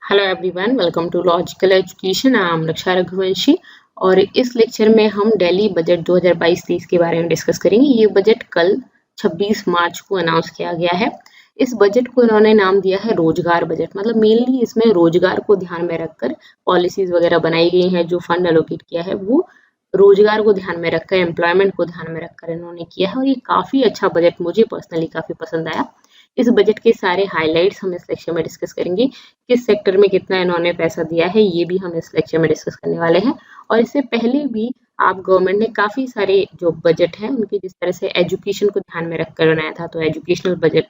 Hello everyone, welcome to logical education. I am Raksha Raghuvanshi और इस lecture में हम दिल्ली बजट 2022-23 के बारे में डिस्कस करेंगे। ये बजट कल 26 मार्च को अनाउंस किया गया है। इस बजट को इन्होंने नाम दिया है रोजगार बजट। मतलब मेनली इसमें रोजगार को ध्यान में रखकर पॉलिसीज वगैरह बनाई गई हैं। जो फंड एलोकेट किया है वो रोजगार को ध्यान में रखकर, एम्प्लॉयमेंट को ध्यान में रखकर इन्होंने किया है और ये काफी अच्छा बजट मुझे पर्सनली काफी पसंद आया। इस बजट के सारे हाइलाइट्स हम इस लेक्चर में डिस्कस करेंगे। किस सेक्टर में कितना इन्होंने पैसा दिया है ये भी हम इस लेक्चर में डिस्कस करने वाले हैं। और इससे पहले भी आप गवर्नमेंट ने काफी सारे जो बजट हैं उनके जिस तरह से एजुकेशन को ध्यान में रखकर बनाया था तो एजुकेशनल बजट,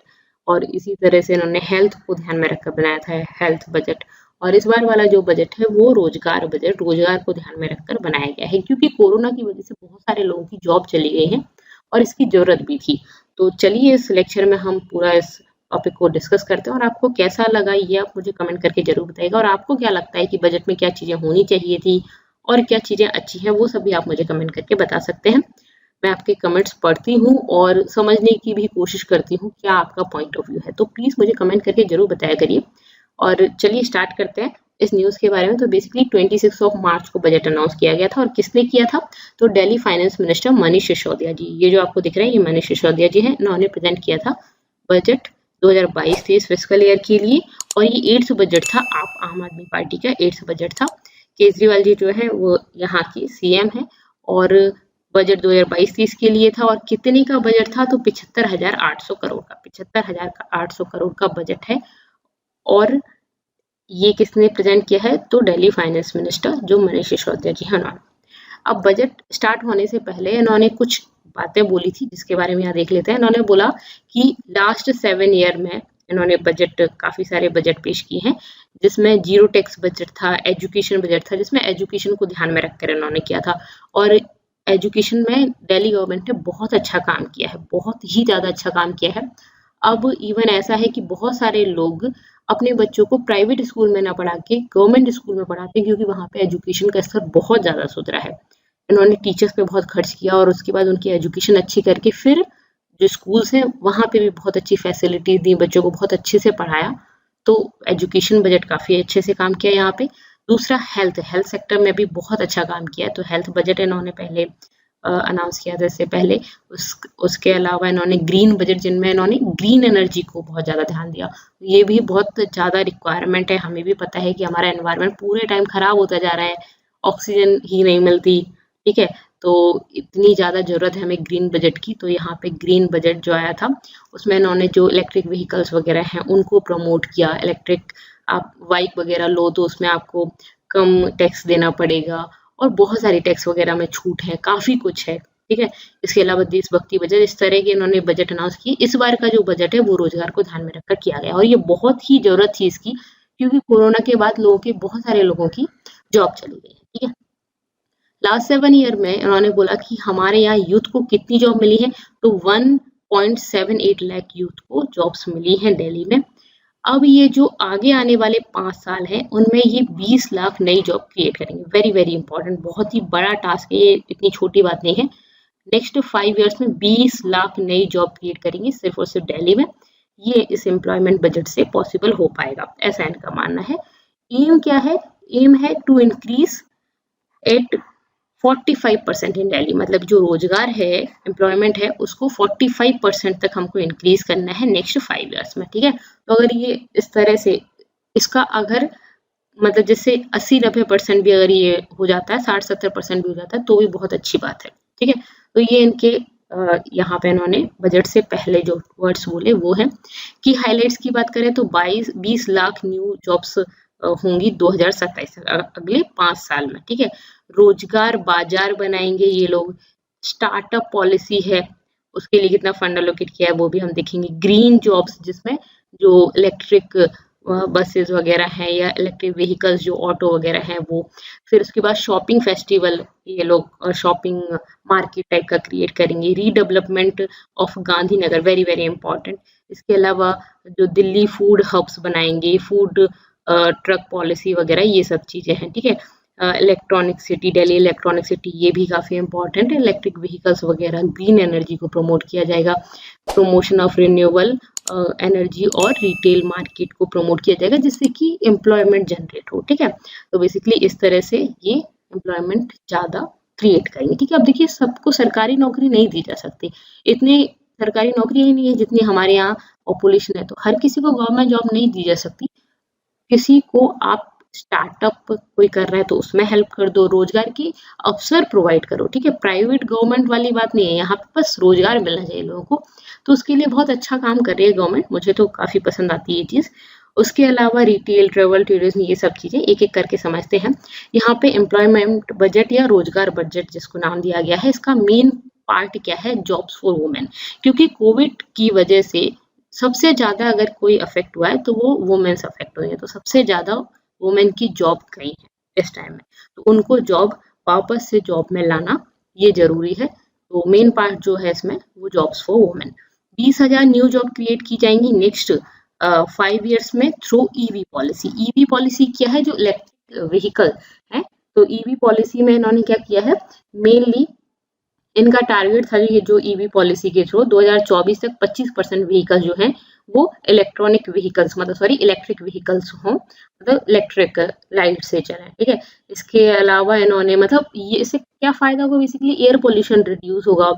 और इसी तरह से इन्होंने हेल्थ को ध्यान में रखकर बनाया था हेल्थ बजट। और इस बार वाला जो बजट है वो रोजगार बजट, रोजगार को ध्यान में रखकर बनाया गया है क्योंकि कोरोना की वजह से बहुत सारे लोगों की जॉब चली गई है और इसकी जरूरत भी थी। तो चलिए इस लेक्चर में हम पूरा इस टॉपिक को डिस्कस करते हैं और आपको कैसा लगा ये आप मुझे कमेंट करके जरूर बताइएगा। और आपको क्या लगता है कि बजट में क्या चीजें होनी चाहिए थी और क्या चीजें अच्छी हैं वो सब भी आप मुझे कमेंट करके बता सकते हैं। मैं आपके कमेंट्स पढ़ती हूँ और समझने की भी कोशिश करती हूँ क्या आपका पॉइंट ऑफ व्यू है, तो प्लीज मुझे कमेंट करके जरूर बताया करिए। और चलिए स्टार्ट करते हैं इस न्यूज के बारे में। तो बेसिकली 26 मार्च को बजट अनाउंस किया गया था और किसने किया था तो दिल्ली फाइनेंस मिनिस्टर मनीष सिसोदिया जी, ये जो आपको दिख रहा है ये मनीष सिसोदिया जी हैं, इन्होंने प्रेजेंट किया था बजट 2022-23 फिस्कल ईयर के लिए। और ये 8th बजट था, आप आम आदमी पार्टी का 8th बजट था। केजरीवाल जी जो है वो यहाँ की सीएम है और बजट 2022-23 के लिए था। और कितने का बजट था तो 75,800 करोड़ का, 75,800 करोड़ का बजट है। और ये किसने प्रेजेंट किया है तो दिल्ली फाइनेंस मिनिस्टर जो मनीष सिसोदिया जी हैं। अब बजट स्टार्ट होने से पहले इन्होंने कुछ बातें बोली थी जिसके बारे में यहाँ देख लेते हैं। इन्होंने बोला कि लास्ट 7 ईयर में इन्होंने बजट, काफी सारे बजट पेश किए हैं जिसमें जीरो टैक्स बजट था, एजुकेशन बजट था जिसमें एजुकेशन को ध्यान में रखकर इन्होंने किया था। और एजुकेशन में दिल्ली गवर्नमेंट ने बहुत अच्छा काम किया है, बहुत ही ज्यादा अच्छा काम किया है। अब इवन ऐसा है कि बहुत सारे लोग अपने बच्चों को प्राइवेट स्कूल में ना पढ़ा के गवर्नमेंट स्कूल में पढ़ाते हैं क्योंकि वहाँ पे एजुकेशन का स्तर बहुत ज्यादा सुधरा है। इन्होंने टीचर्स पे बहुत खर्च किया और उसके बाद उनकी एजुकेशन अच्छी करके फिर जो स्कूल्स हैं वहाँ पे भी बहुत अच्छी फैसिलिटीज दी, बच्चों को बहुत अच्छे से पढ़ाया। तो एजुकेशन बजट काफी अच्छे से काम किया यहाँ पे। दूसरा हेल्थ सेक्टर में भी बहुत अच्छा काम किया, तो हेल्थ बजट इन्होंने पहले अनाउंस किया था इससे पहले। उसके अलावा इन्होंने ग्रीन बजट जिनमें इन्होंने ग्रीन एनर्जी को बहुत ज्यादा ध्यान दिया। ये भी बहुत ज्यादा रिक्वायरमेंट है, हमें भी पता है कि हमारा एनवायरनमेंट पूरे टाइम खराब होता जा रहा है, ऑक्सीजन ही नहीं मिलती, ठीक है। तो इतनी ज्यादा जरूरत है हमें ग्रीन बजट की। तो यहाँ पे ग्रीन बजट जो आया था उसमें इन्होंने जो इलेक्ट्रिक व्हीकल्स वगैरह हैं उनको प्रमोट किया। इलेक्ट्रिक आप बाइक वगैरह लो तो उसमें आपको कम टैक्स देना पड़ेगा और बहुत सारी टैक्स वगैरह में छूट है, काफी कुछ है, ठीक है। इसके अलावा देशभक्ति बजट, इस तरह के इन्होंने बजट अनाउंस किए। इस बार का जो बजट है वो रोजगार को ध्यान में रखकर किया गया और ये बहुत ही जरूरत थी इसकी क्योंकि कोरोना के बाद बहुत सारे लोगों की जॉब चली गई है, ठीक है। लास्ट 7 ईयर में इन्होंने बोला कि हमारे यहाँ यूथ को कितनी जॉब मिली है तो 1.78 लाख यूथ को जॉब्स मिली हैं दिल्ली में। अब ये जो आगे आने वाले 5 साल हैं उनमें ये 20 लाख नई जॉब क्रिएट करेंगे। वेरी वेरी इंपॉर्टेंट, बहुत ही बड़ा टास्क है, ये इतनी छोटी बात नहीं है। नेक्स्ट 5 इयर्स में 20 लाख नई जॉब क्रिएट करेंगे सिर्फ और सिर्फ दिल्ली में। ये इस एम्प्लॉयमेंट बजट से पॉसिबल हो पाएगा, ऐसा इनका मानना है। एम क्या है, एम है टू इंक्रीज एट 45% इन दिल्ली, मतलब जो रोजगार है, एम्प्लॉयमेंट है, उसको 45% तक हमको इंक्रीज करना है नेक्स्ट 5 इयर्स में, ठीक है। तो अगर ये इस तरह से इसका अगर मतलब जैसे 80-90% भी अगर ये हो जाता है, 60-70% भी हो जाता है तो भी बहुत अच्छी बात है, ठीक है। तो ये इनके यहाँ पे इन्होंने बजट से पहले जो वर्ड्स बोले वो है कि हाइलाइट्स की बात करें तो 20 लाख न्यू जॉब्स होंगी 2027 अगले 5 साल में, ठीक है। रोजगार बाजार बनाएंगे ये लोग। स्टार्टअप पॉलिसी है, उसके लिए कितना फंड एलोकेट किया है वो भी हम देखेंगे। ग्रीन जॉब्स जिसमें जो इलेक्ट्रिक बसेस वगैरह हैं या इलेक्ट्रिक व्हीकल्स जो ऑटो वगैरह हैं वो। फिर उसके बाद शॉपिंग फेस्टिवल, ये लोग शॉपिंग मार्केट टाइप का क्रिएट करेंगे। Redevelopment of Gandhinagar, very very important. इसके अलावा जो दिल्ली फूड हब्स बनाएंगे, फूड ट्रक पॉलिसी वगैरह, ये सब चीजें हैं, ठीक है। Electronic city, Delhi electronic city, ये भी काफी इंपॉर्टेंट है। इलेक्ट्रिक व्हीकल्स वगैरह, ग्रीन एनर्जी को प्रमोट किया जाएगा। प्रमोशन ऑफ रिन्यूएबल एनर्जी और रिटेल मार्केट को प्रमोट किया जाएगा जिससे कि एम्प्लॉयमेंट जनरेट हो। ठीक है, तो बेसिकली इस तरह से ये एम्प्लॉयमेंट ज़्यादा क्रिएट करेंगे। ठीक है, अब देखिए सबको सरकारी नौकरी नहीं दी जा सकती, इतनी सरकारी नौकरी ही नहीं है जितनी हमारे यहाँ पॉपुलेशन है, तो हर किसी को गवर्नमेंट जॉब नहीं दी जा सकती। किसी को आप स्टार्टअप कोई कर रहा है तो उसमें हेल्प कर दो, रोजगार की अवसर प्रोवाइड करो। ठीक है, प्राइवेट गवर्नमेंट वाली बात नहीं है, यहाँ पे बस रोजगार मिलना चाहिए लोगों को, तो उसके लिए बहुत अच्छा काम कर रही है गवर्नमेंट, मुझे तो काफी पसंद आती है ये चीज। उसके अलावा रिटेल, ट्रेवल, टूरिज्म, ये सब चीजें एक एक करके समझते हैं। यहाँ पे एम्प्लॉयमेंट बजट या रोजगार बजट जिसको नाम दिया गया है, इसका मेन पार्ट क्या है, जॉब्स फॉर वुमेन, क्योंकि कोविड की वजह से सबसे ज्यादा अगर कोई अफेक्ट हुआ है तो वो वुमेन्स अफेक्ट हुई है, तो सबसे ज्यादा वुमेन की जॉब गई है इस टाइम में, तो उनको जॉब वापस से जॉब में लाना ये जरूरी है। तो मेन पार्ट जो है इसमें वो jobs for women. 20,000 new job create की जाएंगी नेक्स्ट 5 ईयर्स में through EV policy. EV policy क्या है, जो इलेक्ट्रिक व्हीकल है, तो ईवी पॉलिसी में इन्होंने क्या किया है, मेनली इनका टारगेट था ये जो ईवी पॉलिसी के थ्रू 2024 तक 25% व्हीकल जो हैं वो इलेक्ट्रॉनिक व्हीकल्स इलेक्ट्रिक व्हीकल्स हों, मतलब इलेक्ट्रिक लाइट से चलें। ठीक है, इसके अलावा इन्होंने ये इससे क्या फायदा होगा, बेसिकली एयर पोल्यूशन रिड्यूस होगा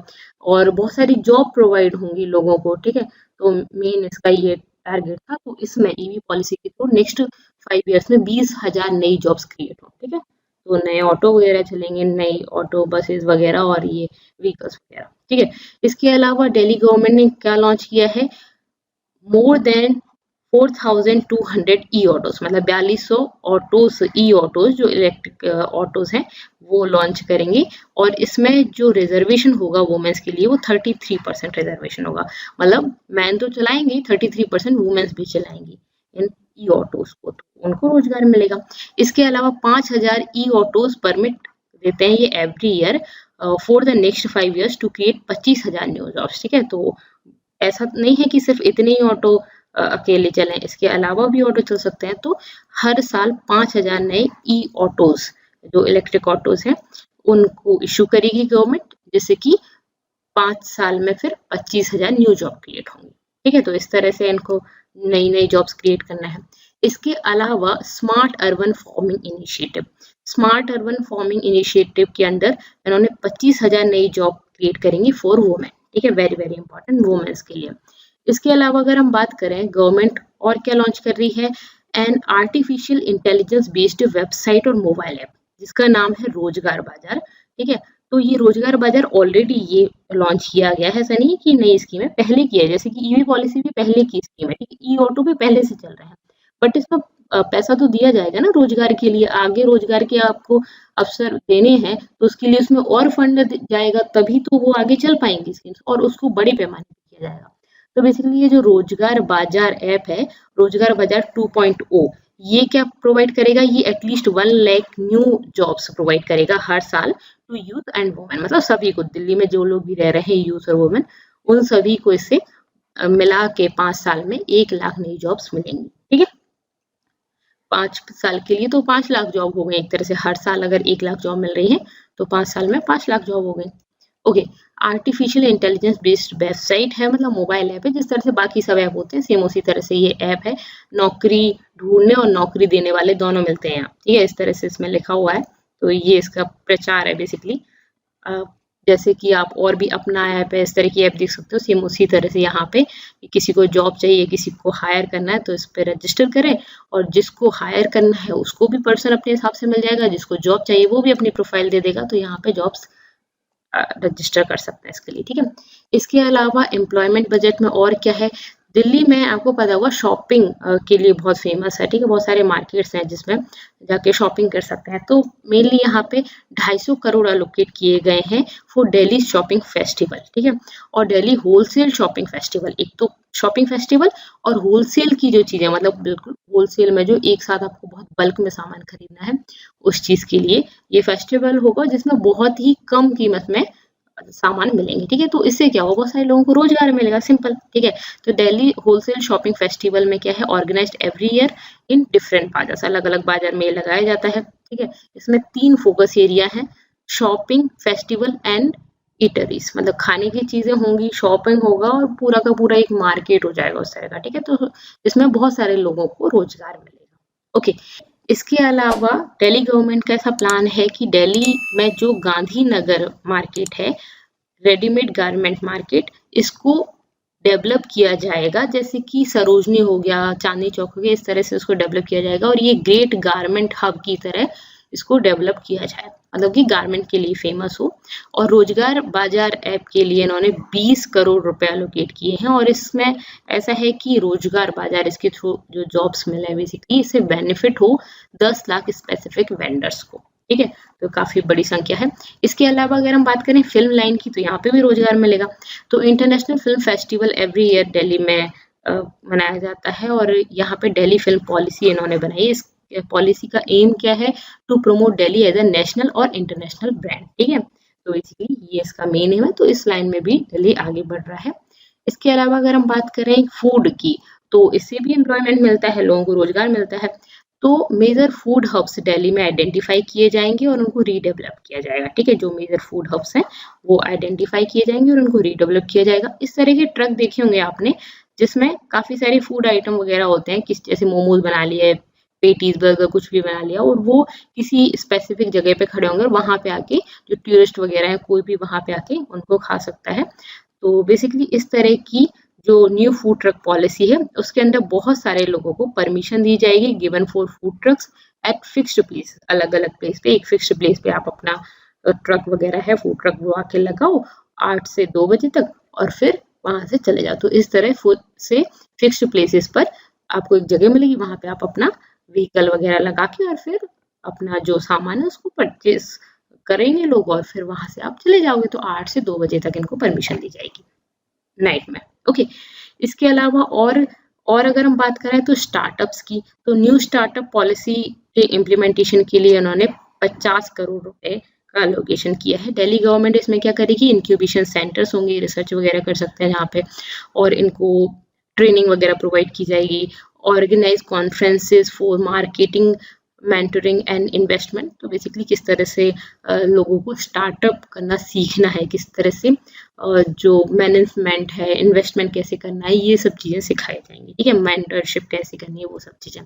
और बहुत सारी जॉब प्रोवाइड होंगी लोगों को। ठीक है, तो मेन इसका ये टारगेट था। तो इसमें ईवी पॉलिसी के थ्रू नेक्स्ट 5 ईयर्स में 20,000 नई जॉब्स क्रिएट हो। ठीक है, तो नए ऑटो वगैरह चलेंगे, नई ऑटो बसेस वगैरह और ये व्हीकल्स वगैरह। ठीक है, इसके अलावा दिल्ली गवर्नमेंट ने क्या लॉन्च किया है, मोर देन 4,200 ई ऑटोज, मतलब 4200 ऑटोज, ई ऑटोज जो इलेक्ट्रिक ऑटोज हैं वो लॉन्च करेंगे। और इसमें जो रिजर्वेशन होगा वुमेन्स के लिए वो 33% रिजर्वेशन होगा, मतलब मैन तो चलाएंगे, 33% वुमेन्स भी चलाएंगी इन ई ऑटोज को, तो उनको रोजगार मिलेगा। इसके अलावा 5,000 ई ऑटोज परमिट देते हैं ये every year for the next 5 years to create 25,000 new jobs. ठीक है, तो ऐसा नहीं है कि सिर्फ इतने ही ऑटो अकेले चलें, इसके अलावा भी ऑटो चल सकते हैं। तो हर साल 5,000 नए ई ऑटोज जो इलेक्ट्रिक ऑटोज हैं उनको इशू करेगी गवर्नमेंट, जिससे कि 5 साल में फिर 25,000 न्यू जॉब क्रिएट होंगी। ठीक है, तो इस तरह से इनको नई नई जॉब्स क्रिएट करना है। इसके अलावा smart urban farming initiative, smart urban farming initiative के अंदर इन्होंने 25,000 नई जॉब क्रिएट करेंगी फॉर वुमेन। ठीक है, वेरी वेरी इंपॉर्टेंट वुमेन्स के लिए। इसके अलावा अगर हम बात करें गवर्नमेंट और क्या लॉन्च कर रही है, an artificial intelligence based website और मोबाइल ऐप जिसका नाम है रोजगार बाजार। ठीक है, तो ये रोजगार बाजार ऑलरेडी ये लॉन्च किया गया है, ऐसा नहीं है कि नई स्कीम है, पहले की है, जैसे कि ईवी पॉलिसी भी पहले की स्कीम है, ई ऑटो भी पहले से चल रहा है, बट इसमें पैसा तो दिया जाएगा ना रोजगार के लिए, आगे रोजगार के आपको अवसर देने हैं तो उसके लिए उसमें और फंड जाएगा, तभी तो वो आगे चल पाएंगी स्कीम्स और उसको बड़े पैमाने पर किया जाएगा। तो बेसिकली ये जो रोजगार बाजार ऐप है, रोजगार बाजार 2.0, ये क्या प्रोवाइड करेगा, ये at least 1 lakh new jobs provide करेगा हर साल टू यूथ एंड वुमेन, मतलब सभी को, दिल्ली में जो लोग भी रह रहे हैं यूथ और वुमेन, उन सभी को इससे मिला के 5 साल में 1 लाख नई जॉब्स मिलेंगी। ठीक है, 5 साल के लिए तो 5 लाख जॉब हो गई एक तरह से, हर साल अगर 1 लाख जॉब मिल रही है तो 5 साल में 5 लाख जॉब हो गई। Okay, artificial intelligence based website है, मतलब मोबाइल ऐप है, जिस तरह से बाकी सब ऐप होते हैं सेम उसी तरह से ये ऐप है, नौकरी ढूंढने और नौकरी देने वाले दोनों मिलते हैं यहाँ। ठीक है, इस तरह से इसमें लिखा हुआ है, तो ये इसका प्रचार है बेसिकली। जैसे कि आप और भी अपना ऐप है, इस तरह की ऐप देख सकते हो, सेम उसी तरह से यहाँ पे किसी को जॉब चाहिए, किसी को हायर करना है तो इस पर रजिस्टर करें, और जिसको हायर करना है उसको भी पर्सन अपने हिसाब से मिल जाएगा, जिसको जॉब चाहिए वो भी अपनी प्रोफाइल दे देगा, तो यहाँ पे जॉब्स रजिस्टर कर सकते हैं इसके लिए। ठीक है, इसके अलावा एम्प्लॉयमेंट बजट में और क्या है, दिल्ली में आपको पता होगा शॉपिंग के लिए बहुत फेमस है। ठीक है, बहुत सारे मार्केट्स हैं जिसमें जाके शॉपिंग कर सकते हैं, तो मेनली यहाँ पे 250 करोड़ एलोकेट किए गए हैं फॉर दिल्ली शॉपिंग फेस्टिवल। ठीक है, और दिल्ली होलसेल शॉपिंग फेस्टिवल, एक तो शॉपिंग फेस्टिवल और होलसेल की जो चीजें, मतलब बिल्कुल होलसेल में जो एक साथ आपको बहुत बल्क में सामान खरीदना है उस चीज के लिए ये फेस्टिवल होगा, जिसमें बहुत ही कम कीमत में सामान मिलेंगे। ठीक है, तो इससे क्या होगा, बहुत सारे लोगों को रोजगार मिलेगा, सिंपल। ठीक है, तो दिल्ली होलसेल शॉपिंग फेस्टिवल में क्या है, organised every year in different bazaar, अलग अलग बाजार में लगाया जाता है। ठीक है, इसमें 3 फोकस एरिया हैं, शॉपिंग, फेस्टिवल एंड ईटरीज, मतलब खाने की चीजें होंगी, शॉपिंग होगा और पूरा का पूरा एक मार्केट हो जाएगा उस तरह का, ठीक है। तो इसमें बहुत सारे लोगों को रोजगार मिलेगा। ओके, इसके अलावा दिल्ली गवर्नमेंट का ऐसा प्लान है कि दिल्ली में जो गांधीनगर मार्केट है, रेडीमेड गारमेंट मार्केट, इसको डेवलप किया जाएगा, जैसे कि सरोजनी हो गया, चांदनी चौक हो गया, इस तरह से उसको डेवलप किया जाएगा और ये ग्रेट गारमेंट हब की तरह इसको डेवलप किया जाए, मतलब कि गारमेंट के लिए फेमस हो। और रोजगार बाजार ऐप के लिए इन्होंने 20 करोड़ रुपए एलोकेट किए हैं और इसमें ऐसा है कि रोजगार बाजार इसके थ्रू जो जॉब्स मिले, बेसिकली इससे बेनिफिट हो 10 लाख स्पेसिफिक वेंडर्स को, ठीक है। तो काफी बड़ी संख्या है। इसके अलावा अगर हम बात करें फिल्म लाइन की, तो यहाँ पे भी रोजगार मिलेगा। तो international film festival every year Delhi में मनाया जाता है और यहाँ पे दिल्ली फिल्म पॉलिसी इन्होंने बनाई है। इस पॉलिसी का एम क्या है? To promote Delhi as a national और इंटरनेशनल ब्रांड, ठीक है। तो बेसिकली ये इसका मेन एम है, तो इस लाइन में भी दिल्ली आगे बढ़ रहा है। इसके अलावा अगर हम बात करें फूड की, तो इससे भी एम्प्लॉयमेंट मिलता है, लोगों को रोजगार मिलता है। तो मेजर फूड हब्स दिल्ली में आइडेंटिफाई किए जाएंगे और उनको रीडेवलप किया जाएगा, ठीक है। जो मेजर फूड हब्स हैं वो आइडेंटिफाई किए जाएंगे और उनको रीडेवलप किया जाएगा। इस तरह के ट्रक देखे होंगे आपने, जिसमें काफी सारे फूड आइटम वगैरह होते हैं, किस जैसे मोमोज बना लिए, पेटीज, बर्गर, कुछ भी बना लिया, और वो किसी स्पेसिफिक जगह पे खड़े होंगे और वहां पे आके जो टूरिस्ट वगैरह है कोई भी वहां पे आके उनको खा सकता है। तो बेसिकली इस तरह की जो न्यू फूड ट्रक पॉलिसी है उसके अंदर बहुत सारे लोगों को परमिशन दी जाएगी, given for food trucks at fixed place, अलग अलग प्लेस पे, एक फिक्स्ड प्लेस पे आप अपना ट्रक वगैरह है फूड ट्रक वो आके लगाओ 8 से 2 बजे तक और फिर वहां से चले जाओ। तो इस तरह से फिक्स्ड प्लेसेस पर आपको एक जगह मिलेगी, वहां पे आप अपना व्हीकल वगैरह लगा के और फिर अपना जो सामान है उसको परचेज करेंगे लोग और फिर वहां से आप चले जाओगे। तो 8 से 2 बजे तक इनको परमिशन दी जाएगी नाइट में। ओके, इसके अलावा और अगर हम बात करें तो स्टार्टअप्स की, तो न्यू स्टार्टअप पॉलिसी के इम्प्लीमेंटेशन के लिए उन्होंने 50 करोड़ रुपए का एलोकेशन किया है। दिल्ली गवर्नमेंट इसमें क्या करेगी? इंक्यूबेशन सेंटर्स होंगे, रिसर्च वगैरह कर सकते हैं यहाँ पे, और इनको ट्रेनिंग वगैरह प्रोवाइड की जाएगी। Organise conferences for marketing, mentoring and investment, तो बेसिकली किस तरह से लोगों को स्टार्टअप करना सीखना है, किस तरह से जो मैनेजमेंट है, इन्वेस्टमेंट कैसे करना है, ये सब चीजें सिखाई जाएंगी, ठीक है। मेंटरशिप कैसे करनी है, वो सब चीजें।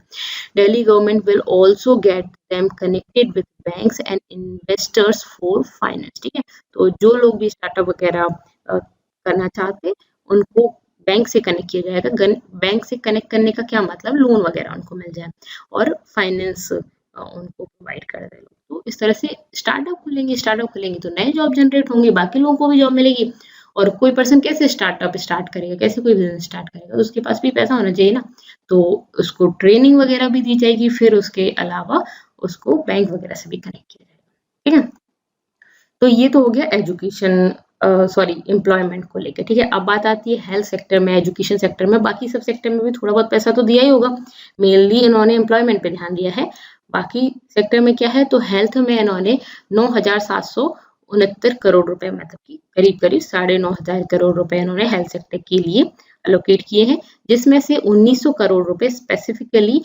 Delhi government will also get them connected with banks and investors for finance, ठीक है। तो जो लोग भी स्टार्टअप वगैरह करना चाहते हैं उनको बैंक से कनेक्ट किया जाएगा। बैंक से कनेक्ट करने का क्या मतलब? लोन वगैरह उनको मिल जाए और फाइनेंस उनको प्रोवाइड कर रहे लोग। तो इस तरह से स्टार्टअप खुलेंगे तो नए जॉब जनरेट होंगे, बाकी लोगों को भी जॉब मिलेगी। और कोई पर्सन कैसे स्टार्टअप स्टार्ट करेगा, कैसे कोई बिजनेस स्टार्ट करेगा? तो उसके पास भी पैसा होना चाहिए ना, तो उसको ट्रेनिंग वगैरह भी दी जाएगी, फिर उसके अलावा उसको बैंक वगैरह से भी कनेक्ट किया जाएगा, ठीक है। तो ये तो हो गया एजुकेशन एम्प्लॉयमेंट को लेकर, ठीक है। अब बात आती है हेल्थ सेक्टर में, एजुकेशन सेक्टर में, बाकी सब सेक्टर में भी थोड़ा बहुत पैसा तो दिया ही होगा, मेनली इन्होंने एम्प्लॉयमेंट पे ध्यान दिया है। बाकी सेक्टर में क्या है? तो हेल्थ में इन्होंने 9,769 करोड़ रुपए, मतलब कि करीब 9,500 करोड़ रुपए इन्होंने हेल्थ सेक्टर के लिए एलोकेट किए हैं, जिसमें से 1,900 करोड़ रुपए स्पेसिफिकली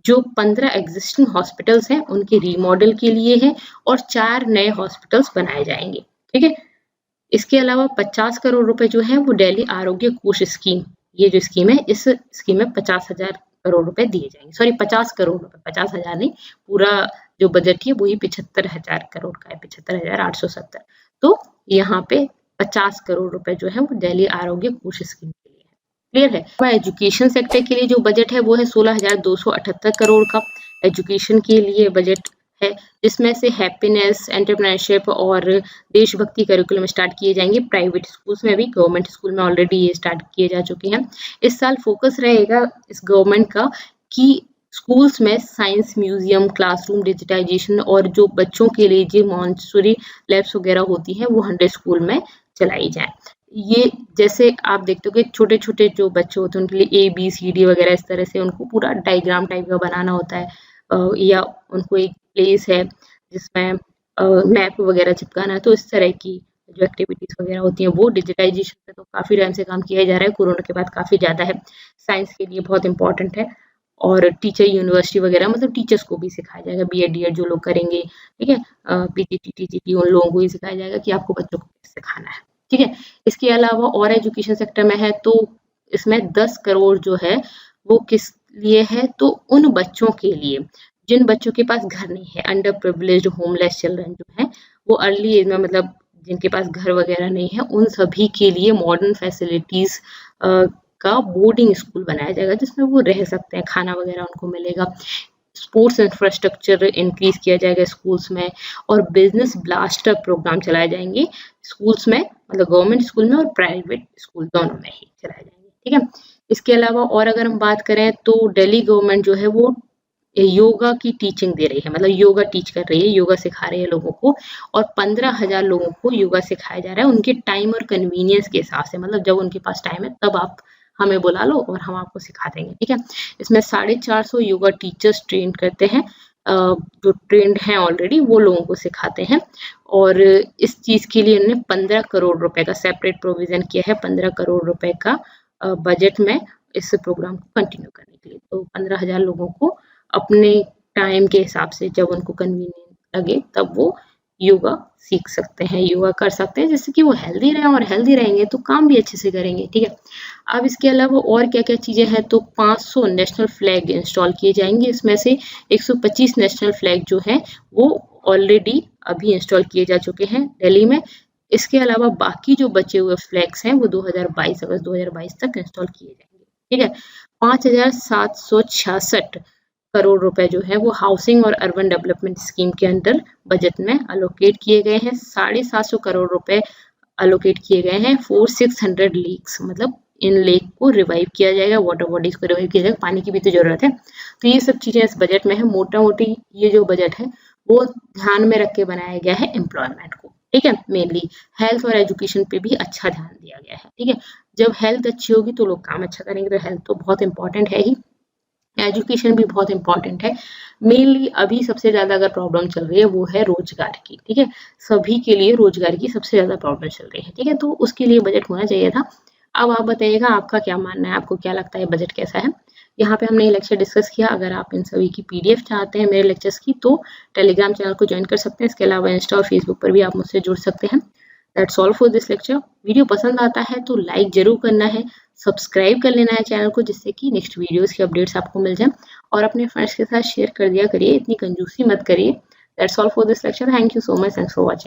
जो 15 एग्जिस्टिंग हॉस्पिटल्स हैं उनके रीमॉडल के लिए है और 4 नए हॉस्पिटल्स बनाए जाएंगे, ठीक है। इसके अलावा 50 करोड़ रुपए जो है वो दिल्ली आरोग्य कोष स्कीम, ये जो स्कीम है, इस स्कीम में 50,000 करोड़ रुपए दिए जाएंगे। 50 करोड़ रुपए, 50,000 नहीं, पूरा जो बजट है वही 75,000 करोड़ का है, 75,870। तो यहाँ पे 50 करोड़ रुपए जो है वो दिल्ली आरोग्य कोष स्कीम के लिए है। क्लियर है? एजुकेशन सेक्टर के लिए जो बजट है वो है 16,278 करोड़ का एजुकेशन के लिए बजट है, जिसमें से हैप्पीनेस, एंटरप्रेन्योरशिप और देशभक्ति करिकुलम स्टार्ट किए जाएंगे प्राइवेट स्कूल्स में भी, गवर्नमेंट स्कूल में ऑलरेडी ये स्टार्ट किए जा चुके हैं। इस साल फोकस रहेगा इस गवर्नमेंट का कि स्कूल्स में साइंस म्यूजियम, क्लासरूम डिजिटाइजेशन और जो बच्चों के लिए जो मॉन्टेसरी लैब्स वगैरह होती हैं वो 100 स्कूल में चलाई जाए। ये जैसे आप देखते हो कि छोटे छोटे जो बच्चे होते हैं उनके लिए ABCD वगैरह इस तरह से उनको पूरा डायग्राम टाइप का बनाना होता है, या उनको एक प्लेस है जिसमें मैप वगैरह चिपकाना है, तो इस तरह की जो एक्टिविटीज वगैरह होती हैं वो डिजिटाइजेशन पे तो काफी टाइम से काम किया जा रहा है, कोरोना के बाद काफी ज्यादा है, साइंस के लिए बहुत इंपॉर्टेंट है। और टीचर यूनिवर्सिटी वगैरह, मतलब टीचर्स को भी सिखाया जाएगा, बीएड डीएड जो लोग करेंगे, ठीक है, पीजीटी टीजीटी उन लोगों को ही सिखाया जाएगा कि आपको बच्चों को सिखाना है, ठीक है। इसके अलावा और एजुकेशन सेक्टर में है तो इसमें 10 करोड़ जो है वो किस लिए है, तो उन बच्चों के लिए जिन बच्चों के पास घर नहीं है, अंडर प्रिविलेज्ड होमलेस चिल्ड्रन जो है वो अर्ली एज में, मतलब जिनके पास घर वगैरह नहीं है, उन सभी के लिए मॉडर्न फैसिलिटीज का बोर्डिंग स्कूल बनाया जाएगा जिसमें वो रह सकते हैं, खाना वगैरह उनको मिलेगा। स्पोर्ट्स इंफ्रास्ट्रक्चर इंक्रीज किया जाएगा स्कूल्स में, और बिजनेस ब्लास्टर प्रोग्राम चलाए जाएंगे स्कूल्स में, मतलब गवर्नमेंट स्कूल में और प्राइवेट स्कूल दोनों में ही चलाए जाएंगे, ठीक है। इसके अलावा और अगर हम बात करें तो दिल्ली गवर्नमेंट जो है वो योगा की टीचिंग दे रही है, मतलब योगा टीच कर रही है, योगा सिखा रही है लोगों को, और 15,000 लोगों को योगा सिखाया जा रहा है उनके टाइम और कन्वीनियंस के हिसाब से, मतलब जब उनके पास टाइम है तब आप हमें बुला लो और हम आपको सिखा देंगे, ठीक है। इसमें 450 योगा टीचर्स ट्रेन करते हैं, जो ट्रेंड हैं ऑलरेडी वो लोगों को सिखाते हैं, और इस चीज के लिए उन्होंने 15 करोड़ रुपए का सेपरेट प्रोविजन किया है, 15 करोड़ रुपए का बजट में इस प्रोग्राम को कंटिन्यू करने के लिए। तो 15,000 लोगों को अपने टाइम के हिसाब से जब उनको कन्वीनियंट लगे तब वो योगा सीख सकते हैं, योगा कर सकते हैं, जिससे कि वो हेल्दी रहें, और हेल्दी रहेंगे तो काम भी अच्छे से करेंगे, ठीक है। अब इसके अलावा और क्या क्या चीजें हैं, तो 500 नेशनल फ्लैग इंस्टॉल किए जाएंगे, इसमें से 125 नेशनल फ्लैग जो है वो ऑलरेडी अभी इंस्टॉल किए जा चुके हैं दिल्ली में। इसके अलावा बाकी जो बचे हुए फ्लैग्स हैं वो 2022 अगस्त 2022 तक इंस्टॉल किए जाएंगे, ठीक है। 5,766 करोड़ रुपए जो है वो हाउसिंग और अर्बन डेवलपमेंट स्कीम के अंदर बजट में अलोकेट किए गए हैं। 750 करोड़ रुपए अलोकेट किए गए हैं फॉर 600 लेक्स, मतलब इन लेक को रिवाइव किया जाएगा, वाटर बॉडीज को रिवाइव किया जाएगा, पानी की भी तो जरूरत है। तो ये सब चीजें इस बजट में है। मोटा मोटी ये जो बजट है वो ध्यान में रख के बनाया गया है एम्प्लॉयमेंट को, ठीक है। मेनली हेल्थ और एजुकेशन पे भी अच्छा ध्यान दिया गया है, ठीक है। जब हेल्थ अच्छी होगी तो लोग काम अच्छा करेंगे, तो हेल्थ तो बहुत इंपॉर्टेंट है ही, एजुकेशन भी बहुत इंपॉर्टेंट है। मेनली अभी सबसे ज्यादा अगर प्रॉब्लम चल रही है वो है रोजगार की, ठीक है। सभी के लिए रोजगार की सबसे ज्यादा प्रॉब्लम चल रही है, ठीक है। तो उसके लिए बजट होना चाहिए था। अब आप बताइएगा आपका क्या मानना है, आपको क्या लगता है बजट कैसा है। यहाँ पे हमने ये लेक्चर डिस्कस किया। अगर आप इन सभी की पीडीएफ चाहते हैं मेरे लेक्चर्स की तो टेलीग्राम चैनल को ज्वाइन कर सकते हैं। इसके अलावा इंस्टा और फेसबुक पर भी आप मुझसे जुड़ सकते हैं। That's all for this lecture. Video पसंद आता है तो लाइक जरूर करना है, सब्सक्राइब कर लेना है चैनल को, जिससे कि नेक्स्ट वीडियोस की अपडेट्स आपको मिल जाए, और अपने फ्रेंड्स के साथ शेयर कर दिया करिए, इतनी कंजूसी मत करिए। That's all for this lecture. Thank you so much, thanks for watching.